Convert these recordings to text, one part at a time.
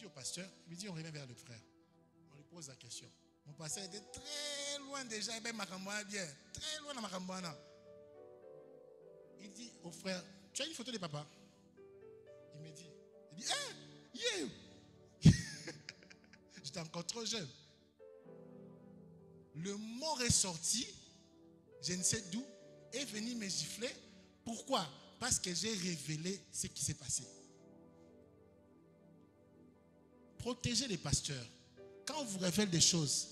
dit au pasteur, il me dit on revient vers le frère. On lui pose la question. Mon pasteur était très loin déjà, bien, très loin dans Makambouana. Il dit au frère, tu as une photo de papa? Il me dit, yeah. J'étais encore trop jeune. Le mort est sorti, je ne sais d'où, est venu me gifler. Pourquoi? Parce que j'ai révélé ce qui s'est passé. Protégez les pasteurs. Quand on vous révèle des choses,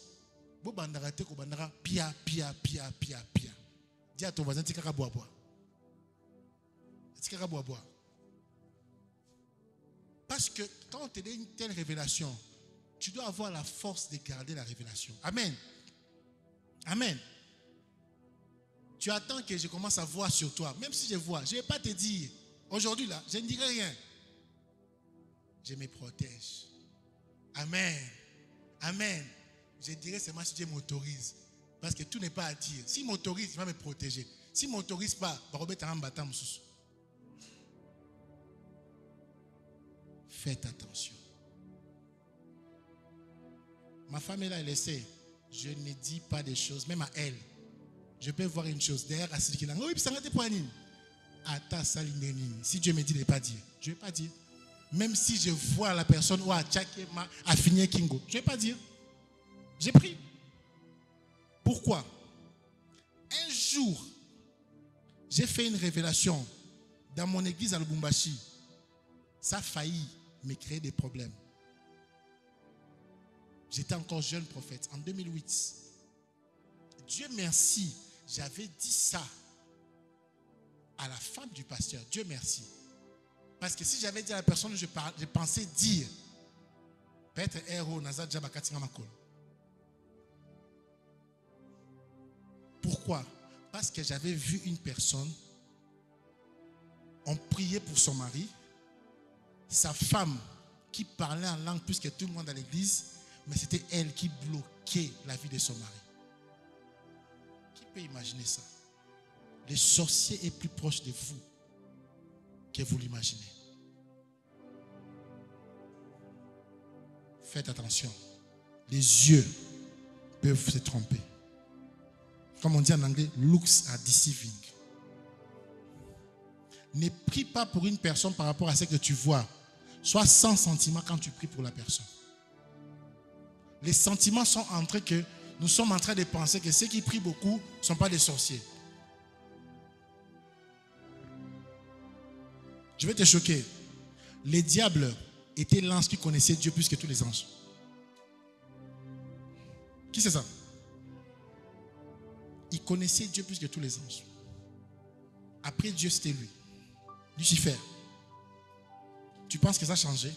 vous bandara pia. Dis à ton voisin, tikara bois. Tikara bois. Parce que quand on te donne une telle révélation, tu dois avoir la force de garder la révélation. Amen. Amen. Tu attends que je commence à voir sur toi. Même si je vois, je ne vais pas te dire. Aujourd'hui, là, je ne dirai rien. Je me protège. Amen. Amen. Je dirai seulement si Dieu m'autorise. Parce que tout n'est pas à dire. S'il m'autorise, il va me protéger. S'il ne m'autorise pas, il va remettre un bâton. Faites attention. Ma femme est là, elle essaie. Je ne dis pas des choses, même à elle. Je peux voir une chose. Derrière, à celui qui l'a dit, oui, puis ça va te poigner. Si Dieu me dit de ne pas dire, je ne vais pas dire. Même si je vois la personne ou à Tchakema, à finir Kingo, je ne vais pas dire. J'ai pris. Pourquoi? Un jour, j'ai fait une révélation dans mon église à Lubumbashi. Ça a failli me créer des problèmes. J'étais encore jeune prophète en 2008. Dieu merci, j'avais dit ça à la femme du pasteur. Dieu merci. Parce que si j'avais dit à la personne que je pensais dire, peut-être héros, Nazad Jabakatinga Makol. Pourquoi? Parce que j'avais vu une personne, on priait pour son mari, sa femme qui parlait en langue plus que tout le monde dans l'église, mais c'était elle qui bloquait la vie de son mari. Qui peut imaginer ça? Le sorcier est plus proche de vous que vous l'imaginez. Faites attention. Les yeux peuvent se tromper. Comme on dit en anglais, looks are deceiving. Ne prie pas pour une personne par rapport à ce que tu vois. Sois sans sentiment quand tu pries pour la personne. Les sentiments sont en train que nous sommes en train de penser que ceux qui prient beaucoup ne sont pas des sorciers. Je vais te choquer. Les diables étaient l'ange qui connaissait Dieu plus que tous les anges. Qui c'est ça? Il connaissait Dieu plus que tous les anges. Après Dieu, c'était lui. Lucifer. Tu penses que ça a changé?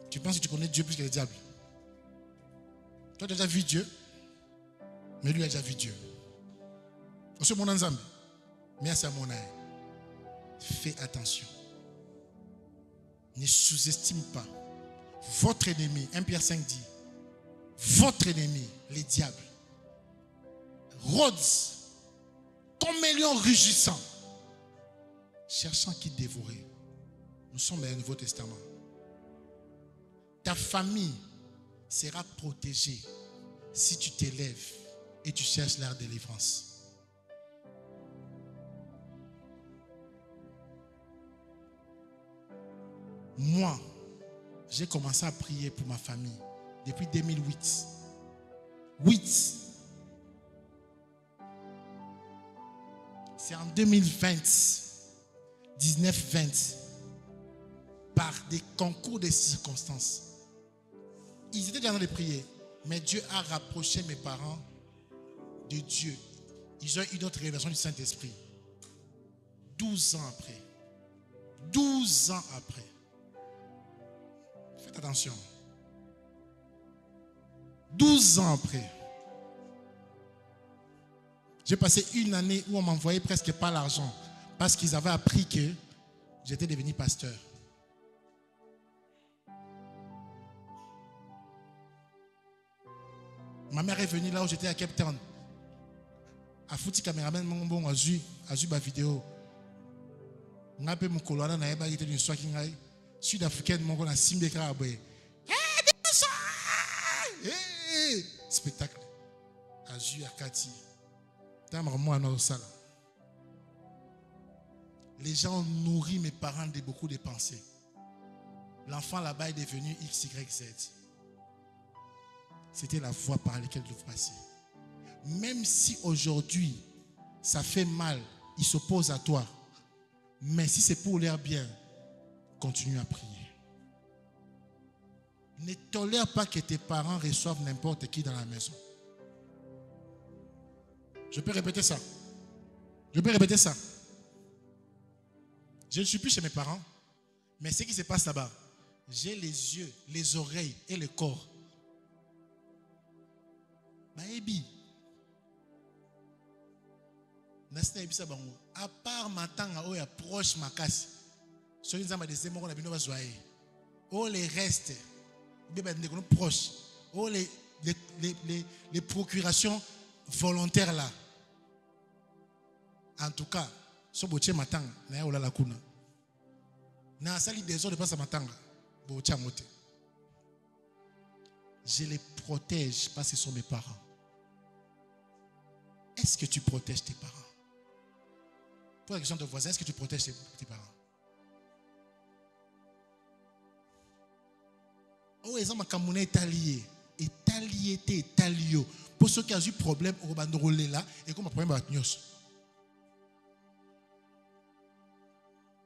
Tu penses que tu connais Dieu plus que le diable? Toi, tu as déjà vu Dieu, mais lui a déjà vu Dieu. Aussi, mon ensemble. Merci à mon âme. Fais attention. Ne sous-estime pas. Votre ennemi, 1 Pierre 5 dit, votre ennemi, les diables, rôde comme un lion rugissant, cherchant qui dévorer. Nous sommes dans le Nouveau Testament. Ta famille sera protégée si tu t'élèves et tu cherches leur délivrance. Moi, j'ai commencé à prier pour ma famille depuis 2008. 8. C'est en 2020, 19-20, par des concours de circonstances. Ils étaient déjà en train de prier, mais Dieu a rapproché mes parents de Dieu. Ils ont eu une autre révélation du Saint-Esprit. 12 ans après. 12 ans après. Faites attention. 12 ans après. J'ai passé une année où on m'envoyait presque pas l'argent parce qu'ils avaient appris que j'étais devenu pasteur. Ma mère est venue là où j'étais à Cape Town. A foutu caméraman mon a vu ma vidéo. N'a pas mon colonne n'a pas été une soirée. Sud-africaine, mon gars, a simé caraboué. Spectacle. Azur, Kati. Les gens ont nourri mes parents de beaucoup de pensées. L'enfant là-bas est devenu X, Y, Z. C'était la voie par laquelle vous passez. Même si aujourd'hui, ça fait mal, ils s'opposent à toi. Mais si c'est pour leur bien, continue à prier. Ne tolère pas que tes parents reçoivent n'importe qui dans la maison. Je peux répéter ça. Je peux répéter ça. Je ne suis plus chez mes parents, mais ce qui se passe là-bas, j'ai les yeux, les oreilles et le corps. Baby. À part ma tante, où est proche ma casse. Ce qui est des émotions, on a besoin. Oh, les restes, proches. Oh, les procurations volontaires là. En tout cas, ce boche matang, na ola la kuna. Na sali des autres de passe matanga, boche mote. Je les protège parce que ce sont mes parents. Est-ce que tu protèges tes parents? Pour la question de voisin, est-ce que tu protèges tes parents? Oh, ils ont ma camoune étalié. Étalié, étalio. Pour ceux qui ont eu problème, au bandorolé là, et comme un problème avec nous.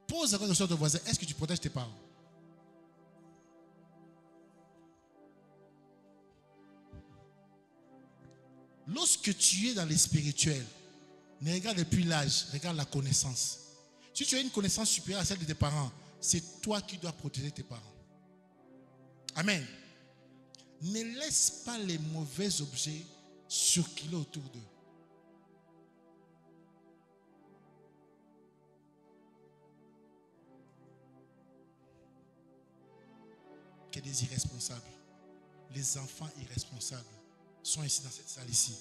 Pose la question de voisin, est-ce que tu protèges tes parents? Lorsque tu es dans les spirituels, ne regarde depuis l'âge, regarde la connaissance. Si tu as une connaissance supérieure à celle de tes parents, c'est toi qui dois protéger tes parents. Amen. Ne laisse pas les mauvais objets circuler autour d'eux. Que des irresponsables, les enfants irresponsables sont ici dans cette salle ici.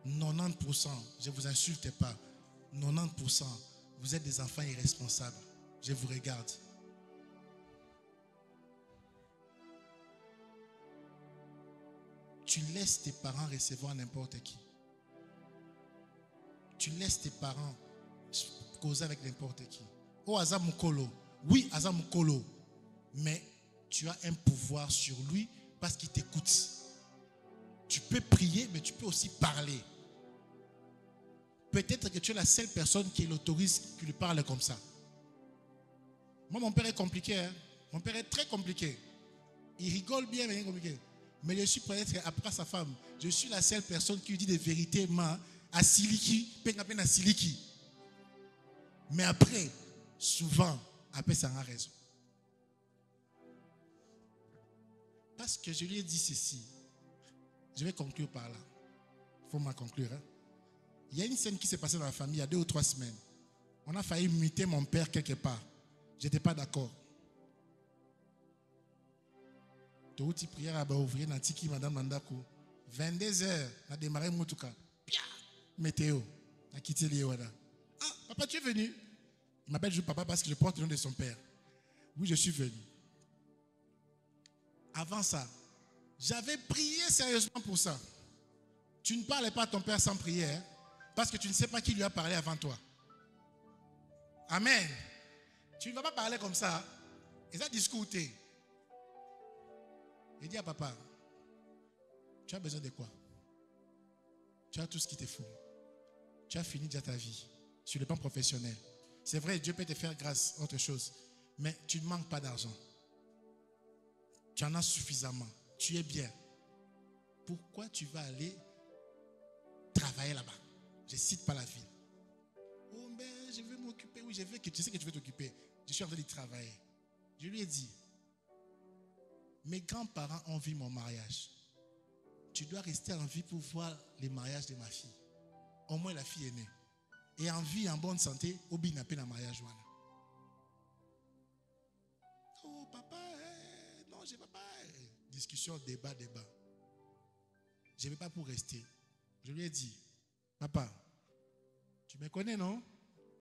90%, je ne vous insulte pas, 90%, vous êtes des enfants irresponsables. Je vous regarde. Tu laisses tes parents recevoir n'importe qui. Tu laisses tes parents causer avec n'importe qui. Oh, Azamukolo. Oui, Azamukolo. Mais tu as un pouvoir sur lui parce qu'il t'écoute. Tu peux prier, mais tu peux aussi parler. Peut-être que tu es la seule personne qui l'autorise, qui lui parle comme ça. Moi, mon père est compliqué. Hein? Mon père est très compliqué. Il rigole bien, mais il est compliqué. Mais je suis peut-être, après sa femme, je suis la seule personne qui lui dit des vérités à Siliki, à Siliki. Mais après, souvent, après, ça a raison. Parce que je lui ai dit ceci. Je vais conclure par là. Il faut m'en conclure. Hein? Il y a une scène qui s'est passée dans la famille il y a 2 ou 3 semaines. On a failli imiter mon père quelque part. Je n'étais pas d'accord. Touti prière à ouvrir Natiki, Madame Mandako. 22h, on a démarré Moutouka. Météo. On a quitté Liéwada. Ah, papa, tu es venu? Il m'appelle juste papa parce que je porte le nom de son père. Oui, je suis venu. Avant ça, j'avais prié sérieusement pour ça. Tu ne parlais pas à ton père sans prière parce que tu ne sais pas qui lui a parlé avant toi. Amen. Tu ne vas pas parler comme ça. Et ça discuter. Il dit à papa, tu as besoin de quoi? Tu as tout ce qu'il te faut. Tu as fini déjà ta vie sur le plan professionnel. C'est vrai, Dieu peut te faire grâce, autre chose. Mais tu ne manques pas d'argent. Tu en as suffisamment. Tu es bien. Pourquoi tu vas aller travailler là-bas? Je ne cite pas la ville. Oh, mais je veux m'occuper. Oui, je sais que tu veux t'occuper. Je suis en train de travailler. Je lui ai dit, mes grands-parents ont vu mon mariage. Tu dois rester en vie pour voir les mariages de ma fille. Au moins la fille est née. Et en vie, en bonne santé, Obi n'a pas de mariage. Oh papa, non, je ne veux pas. Discussion, débat. Je ne vais pas pour rester. Je lui ai dit, papa, tu me connais, non?